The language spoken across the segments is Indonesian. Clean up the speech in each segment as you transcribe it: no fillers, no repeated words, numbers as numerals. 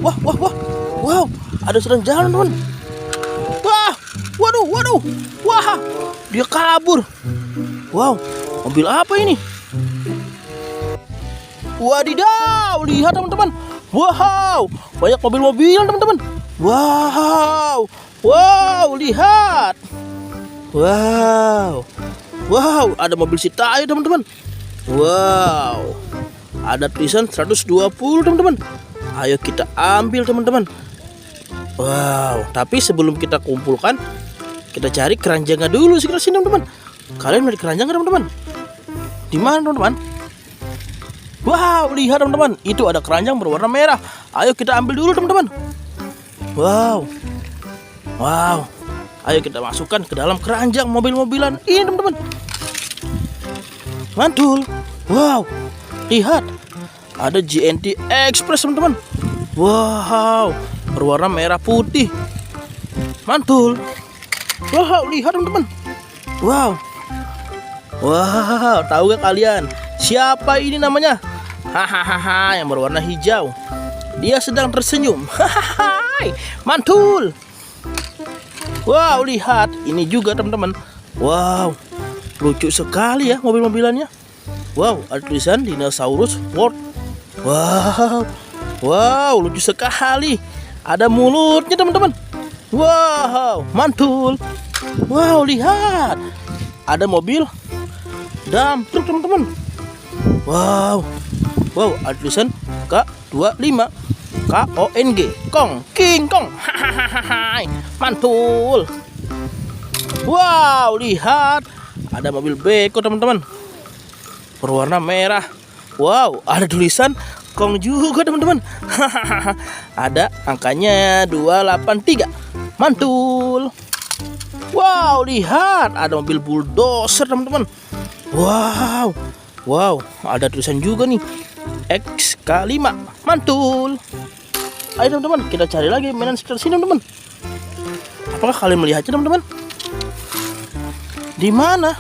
Wah, wah, wah. Wow, ada sedang jalan, teman. Wah, waduh, waduh. Wah, dia kabur. Wow, mobil apa ini? Wadidaw, lihat teman-teman. Wow, banyak mobil-mobilan, teman-teman. Wow, wow, lihat. Wow, wow, ada mobil Sitayo, teman-teman. Wow, ada tulisan 120, teman-teman. Ayo kita ambil, teman-teman. Wow, tapi sebelum kita kumpulkan, kita cari keranjangnya dulu sekitar sini, teman-teman. Kalian melihat keranjang nggak, teman-teman? Di mana, teman-teman? Wow, lihat, teman-teman. Itu ada keranjang berwarna merah. Ayo kita ambil dulu, teman-teman. Wow, wow. Ayo kita masukkan ke dalam keranjang mobil-mobilan ini, teman-teman. Mantul. Wow, lihat. Ada JNT Express, teman-teman. Wow, berwarna merah putih. Mantul. Wow, lihat, teman-teman. Wow. Wow, tahu gak kalian siapa ini namanya? Hahaha, yang berwarna hijau. Dia sedang tersenyum. Hahaha, mantul. Wow, lihat. Ini juga, teman-teman. Wow, lucu sekali ya mobil-mobilannya. Wow, ada tulisan Dinosaurus World. Wow, wow, lucu sekali. Ada mulutnya, teman-teman. Wow, mantul. Wow, lihat. Ada mobil dump truk, teman-teman. Wow, wow, ada tulisan K25 KONG, Kong, King Kong. Hahaha, mantul. Wow, lihat. Ada mobil beko, teman-teman. Berwarna merah. Wow, ada tulisan Kong juga, teman-teman. Ada angkanya 283. Mantul. Wow, lihat. Ada mobil bulldozer, teman-teman. Wow, wow, ada tulisan juga nih XK5. Mantul. Ayo, teman-teman, kita cari lagi mainan sekitar sini, teman-teman. Apakah kalian melihatnya, teman-teman? Di mana?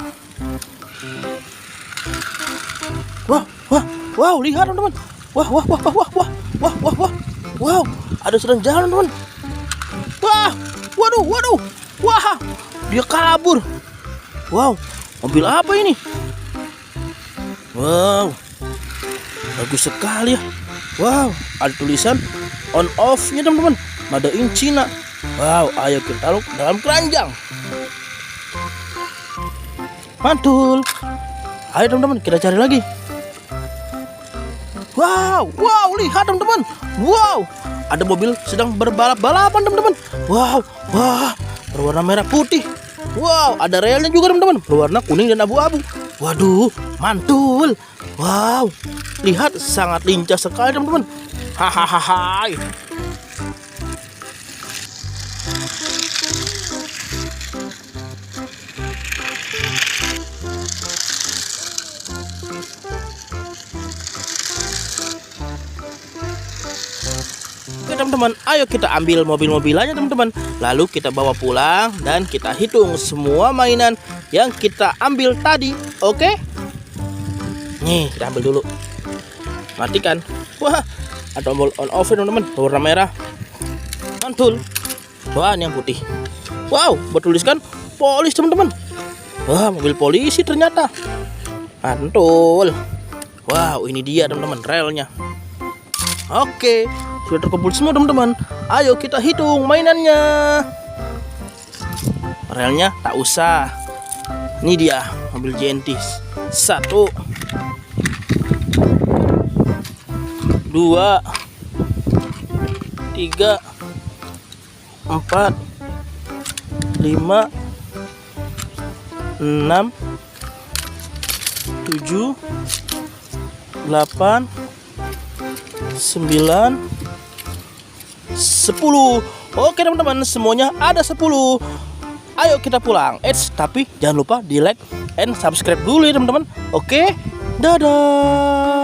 Wah, wah, wow, lihat, teman-teman. Wah, wah, wah, wah, wah, wah, wah, wah, wah. Wow, ada sedang jalan, teman. Wah, waduh, waduh. Wah, dia kabur. Wow, mobil apa ini? Wow, bagus sekali ya. Wow, ada tulisan on off-nya, teman-teman. Made in China. Wow, ayo kita taruh dalam keranjang. Mantul. Ayo, teman-teman, kita cari lagi. Wow, wow, lihat, teman-teman. Wow, ada mobil sedang berbalap-balapan, teman-teman. Wow, wah, berwarna merah putih. Wow, ada relnya juga, teman-teman, berwarna kuning dan abu-abu. Waduh, mantul. Wow, lihat, sangat lincah sekali, teman-teman. Hahaha. Oke, teman-teman, ayo kita ambil mobil-mobilannya, teman-teman. Lalu kita bawa pulang dan kita hitung semua mainan yang kita ambil tadi. Oke? Nih, kita ambil dulu. Matikan. Wah, ada tombol on off, teman-teman, warna merah. Mantul. Wah, ini yang putih. Wow, bertuliskan polis, teman-teman. Wah, mobil polisi ternyata. Mantul. Wow, ini dia, teman-teman, relnya. Oke, sudah terkumpul semua, teman-teman. Ayo kita hitung mainannya. Relnya tak usah. Ini dia mobil JNT. 1, 2, 3, 4, 5, 6, 7, 8, 9, 10. Oke, teman-teman, semuanya ada 10. Ayo kita pulang. Tapi jangan lupa di like and subscribe dulu ya, teman-teman. Oke, dadah.